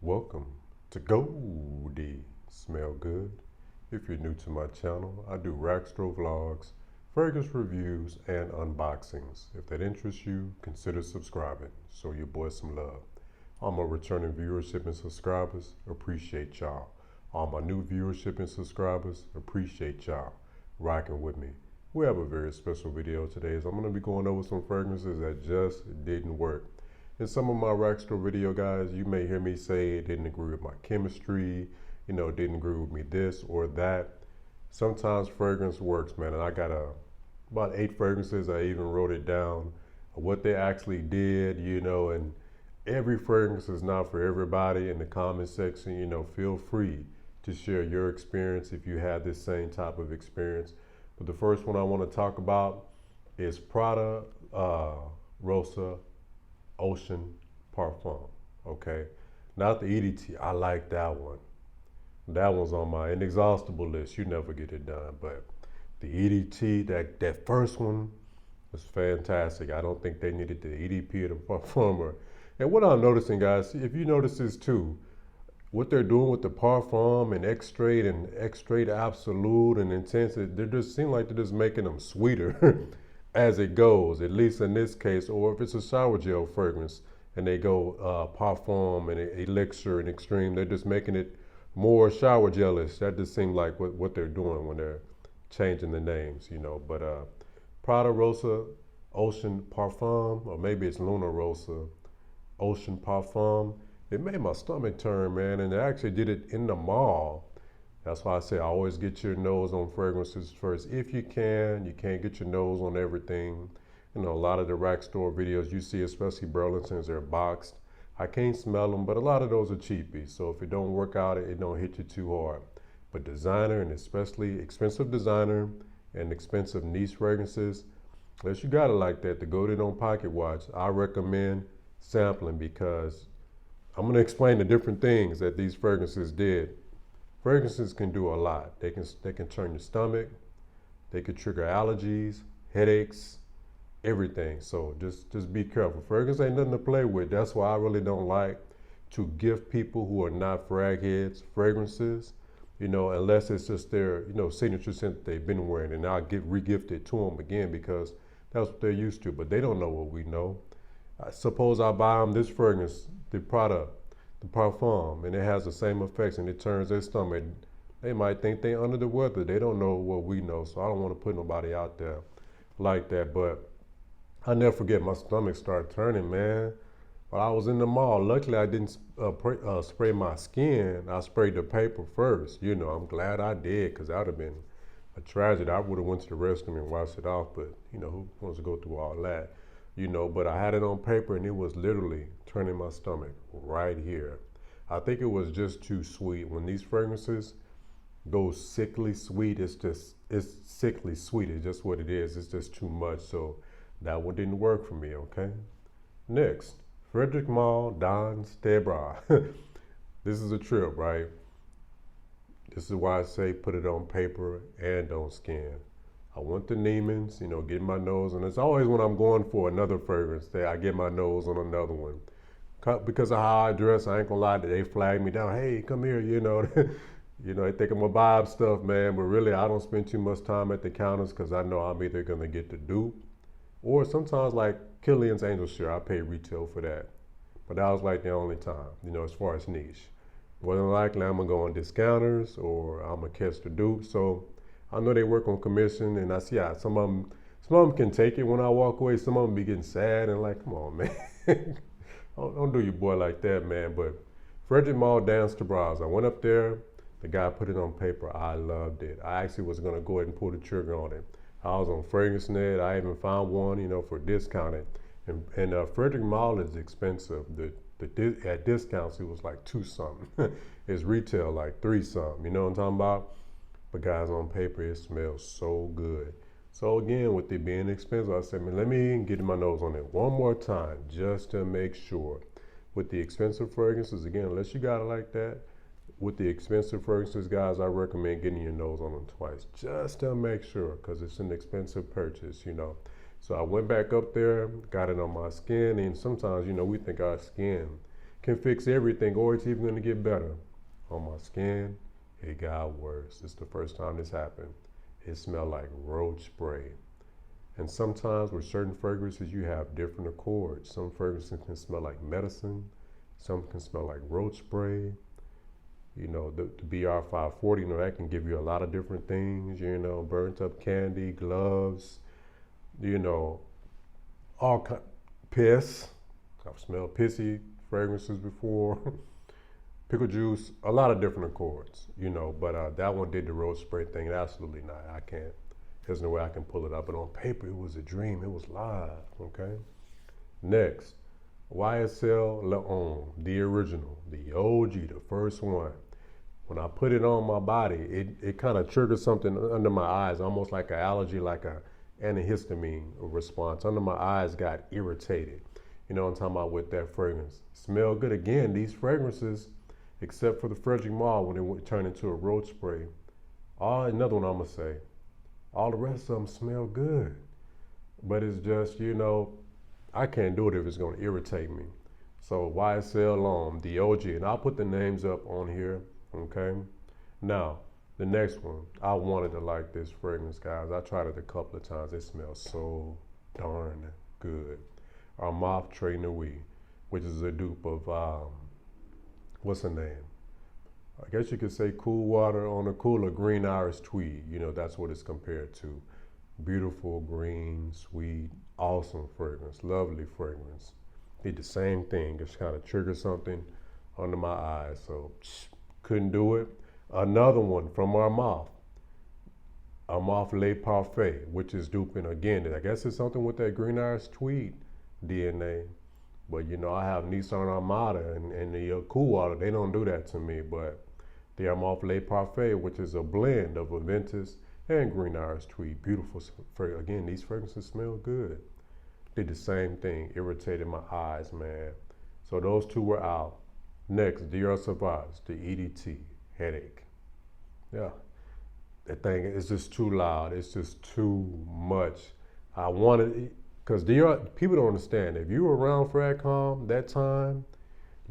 Welcome to Goldie Smell Good. If you're new to my channel, I do rack store vlogs, fragrance reviews, and unboxings. If that interests you, consider subscribing. Show your boy some love. All my returning viewership and subscribers, appreciate y'all. All my new viewership and subscribers, appreciate y'all rocking with me. We have a very special video today, so I'm going to be going over some fragrances that just didn't work. In some of my rack store video, guys, you may hear me say it didn't agree with my chemistry, didn't agree with me this or that. Sometimes fragrance works, man, and I got about 8 fragrances. I even wrote it down, what they actually did, and every fragrance is not for everybody. In the comment section, feel free to share your experience if you had this same type of experience. But the first one I want to talk about is Prada Rossa Ocean Parfum, okay? Not the EDT, I like that one. That one's on my inexhaustible list. You never get it done, but the EDT, that first one was fantastic. I don't think they needed the EDP or the Parfumer. And what I'm noticing, guys, if you notice this too, what they're doing with the Parfum and X-Straight Absolute and Intense, they just seem like they're just making them sweeter as it goes, at least in this case. Or if it's a shower gel fragrance and they go Parfum and Elixir and Extreme, they're just making it more shower gelish. That just seems like what they're doing when they're changing the names, But Prada Rossa Ocean Parfum, or maybe it's Luna Rossa Ocean Parfum, it made my stomach turn, man, and they actually did it in the mall. That's why I say always get your nose on fragrances first. If you can, you can't get your nose on everything. A lot of the rack store videos you see, especially Burlington's, they're boxed. I can't smell them, but a lot of those are cheapies. So if it don't work out, it don't hit you too hard. But designer, and especially expensive designer and expensive niche fragrances, unless you got it like that, the Golden on Pocket Watch, I recommend sampling, because I'm going to explain the different things that these fragrances did. Fragrances can do a lot. They can turn your stomach. They can trigger allergies, headaches, everything. So just be careful. Fragrance ain't nothing to play with. That's why I really don't like to gift people who are not frag heads fragrances, unless it's just their, signature scent that they've been wearing, and I'll re-gift it to them again because that's what they're used to. But they don't know what we know. I suppose I buy them this fragrance, the product, the Parfum, and it has the same effects, and it turns their stomach. They might think they're under the weather. They don't know what we know, so I don't want to put nobody out there like that. But I never forget, my stomach started turning, man. But I was in the mall. Luckily, I didn't spray my skin. I sprayed the paper first. I'm glad I did, because that would have been a tragedy. I would have went to the restroom and washed it off, but, who wants to go through all that? But I had it on paper, and it was literally turning my stomach right here. I think it was just too sweet. When these fragrances go sickly sweet, it's sickly sweet. It's just what it is. It's just too much. So that one didn't work for me, okay? Next, Frederic Malle Dans Tes Bras. This is a trip, right? This is why I say put it on paper and on skin. I want the Neiman's, get my nose, and it's always when I'm going for another fragrance that I get my nose on another one. Because of how I dress, I ain't gonna lie, they flag me down. Hey, come here, they think I'm a vibe stuff, man. But really, I don't spend too much time at the counters because I know I'm either gonna get the dupe, or sometimes like Killian's Angel Share, I pay retail for that. But that was like the only time, as far as niche. More than likely, I'm gonna go on discounters or I'm gonna catch the dupe. So I know they work on commission, and I see how some of them can take it when I walk away. Some of them be getting sad and like, come on, man. Don't do your boy like that, man. But Frederic Malle Dans Tes Bras, I went up there. The guy put it on paper. I loved it. I actually was going to go ahead and pull the trigger on it. I was on FragranceNet. I even found one, for discounted. And Frederic Malle is expensive. At discounts, it was like 2 something. It's retail like 3 something. You know what I'm talking about? But guys, on paper, it smells so good. So again, with it being expensive, I said, man, let me get my nose on it one more time just to make sure. With the expensive fragrances, again, unless you got it like that, with the expensive fragrances, guys, I recommend getting your nose on them twice just to make sure, because it's an expensive purchase, So I went back up there, got it on my skin, and sometimes, we think our skin can fix everything, or it's even gonna get better. On my skin, it got worse. It's the first time this happened. It smelled like roach spray. And sometimes with certain fragrances, you have different accords. Some fragrances can smell like medicine. Some can smell like roach spray. You know, the BR 540, you know, that can give you a lot of different things, you know, burnt up candy, gloves, you know, all kind, piss. I've smelled pissy fragrances before. Pickle juice, a lot of different accords, you know, but that one did the roach spray thing. Absolutely not. I can't. There's no way I can pull it up. But on paper, it was a dream. It was live, okay? Next, YSL L'Homme, the original, the OG, the first one. When I put it on my body, it kind of triggered something under my eyes, almost like an allergy, like a antihistamine response. Under my eyes got irritated. You know what I'm talking about with that fragrance. Smell good. Again, these fragrances, except for the Frederic Malle when it turned into a roach spray. Another one I'm going to say. All the rest of them smell good. But it's just, you know, I can't do it if it's going to irritate me. So YSL L'Homme, the OG. And I'll put the names up on here, okay? Now, the next one. I wanted to like this fragrance, guys. I tried it a couple of times. It smells so darn good. Armaf Nuit, which is a dupe of, what's her name? I guess you could say Cool Water on a Cooler, Green Iris Tweed. You know, that's what it's compared to. Beautiful, green, sweet, awesome fragrance, lovely fragrance. Did the same thing, just kind of triggered something under my eyes, so couldn't do it. Another one from Armaf Le Parfait, which is duping again. I guess it's something with that Green Iris Tweed DNA. But you know, I have Nissan Armada and the Cool Water. They don't do that to me. But the Armaf Le Parfait, which is a blend of Aventus and Green Iris Tweed. Beautiful. Again, these fragrances smell good. Did the same thing. Irritated my eyes, man. So those two were out. Next, Dior Sauvage, the EDT. Headache. Yeah. That thing is just too loud. It's just too much. I wanted... Because Dior, people don't understand. If you were around Fradcom that time,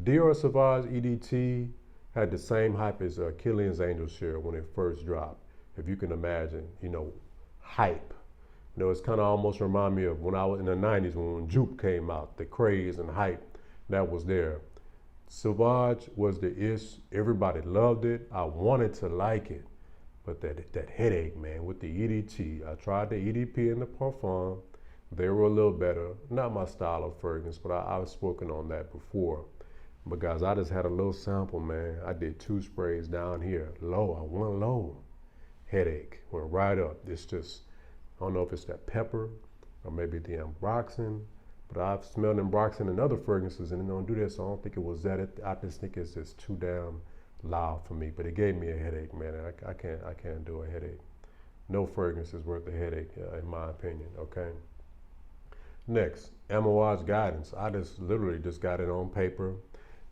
Dior Sauvage EDT had the same hype as Killian's Angel Share when it first dropped. If you can imagine, you know, hype. You know, it's kind of almost remind me of when I was in the 90s when Jupe came out, the craze and hype that was there. Sauvage was the ish. Everybody loved it. I wanted to like it. But that headache, man, with the EDT. I tried the EDP and the Parfum. They were a little better. Not my style of fragrance, but I've spoken on that before. But guys, I just had a little sample, man. I did 2 sprays down here. Low, I went low. Headache, went right up. It's just, I don't know if it's that pepper or maybe the ambroxan, but I've smelled ambroxan in other fragrances and it don't do that, so I don't think it was that. I just think it's just too damn loud for me, but it gave me a headache, man. I can't do a headache. No fragrance is worth a headache, in my opinion, okay? Next, Amouage Guidance. I literally just got it on paper.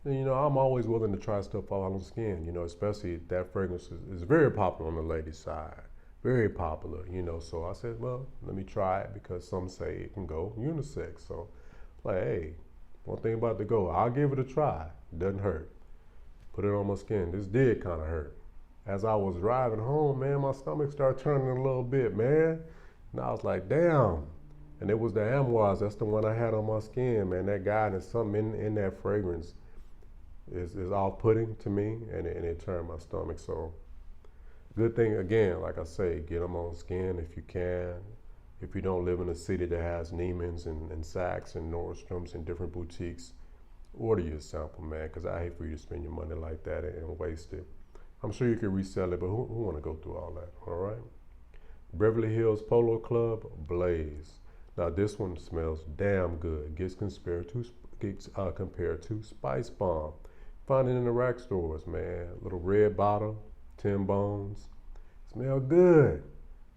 And, you know, I'm always willing to try stuff out on the skin, you know, especially that fragrance is very popular on the ladies' side. Very popular, you know, so I said, well, let me try it because some say it can go unisex. So, like, hey, one thing about the go, I'll give it a try. It doesn't hurt. Put it on my skin. This did kind of hurt. As I was driving home, man, my stomach started turning a little bit, man. And I was like, damn. And it was the Amouage. That's the one I had on my skin, man. That guidance, something in that fragrance is off-putting to me, and it turned my stomach. So, good thing, again, like I say, get them on skin if you can. If you don't live in a city that has Neiman's and Saks and Nordstrom's and different boutiques, order your sample, man, because I hate for you to spend your money like that and waste it. I'm sure you can resell it, but who want to go through all that, all right? Beverly Hills Polo Club Blaze. Now this one smells damn good. Gets compared to Spice Bomb. Find it in the rack stores, man. Little red bottle, 10 bones. Smell good,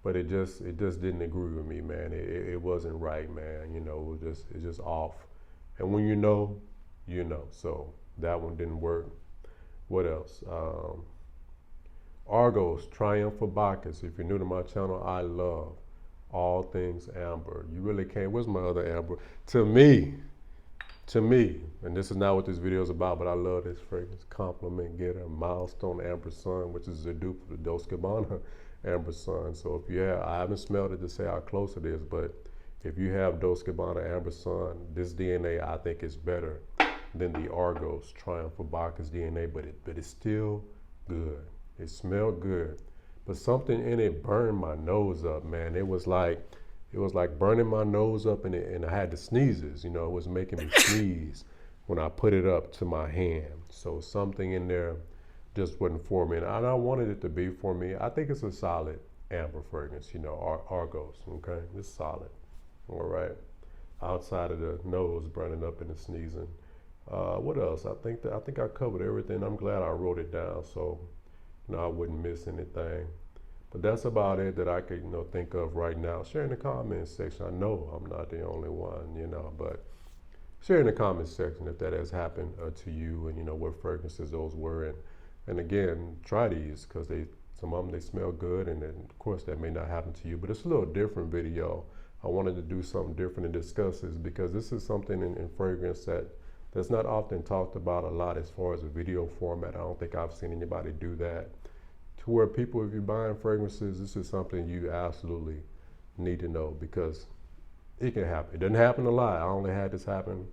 but it just didn't agree with me, man. It wasn't right, man. You know, it's just off. And when you know, you know. So that one didn't work. What else? Argos Triumph for Bacchus. If you're new to my channel, I love all things amber. You really can't. Where's my other amber? To to me, and this is not what this video is about, but I love this fragrance, compliment getter, milestone amber sun, which is a dupe of the Dolce & Gabbana amber sun. So if you have, I haven't smelled it to say how close it is, but if you have Dolce & Gabbana amber sun, this DNA I think is better than the Argos Triumph for Bacchus DNA, but it's still good. It smelled good, but something in it burned my nose up, man. It was like burning my nose up, and I had the sneezes. You know, it was making me sneeze when I put it up to my hand. So something in there just wasn't for me, and I wanted it to be for me. I think it's a solid amber fragrance, you know, Argos. Okay, it's solid. All right, outside of the nose burning up and the sneezing. What else? I think I covered everything. I'm glad I wrote it down so you know I wouldn't miss anything. But that's about it that I could think of right now. Share in the comments section. I know I'm not the only one, but share in the comments section if that has happened to you, and what fragrances those were. And again, try these because some of them they smell good, and then of course that may not happen to you. But it's a little different video. I wanted to do something different and discuss this because this is something in fragrance that's not often talked about a lot as far as a video format. I don't think I've seen anybody do that. To where people, if you're buying fragrances, this is something you absolutely need to know because it can happen. It doesn't happen a lot. I only had this happen,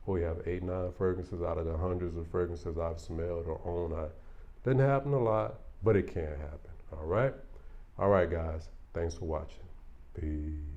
we have 8, 9 fragrances out of the hundreds of fragrances I've smelled or owned. Doesn't happen a lot, but it can happen, all right? All right, guys, thanks for watching. Peace.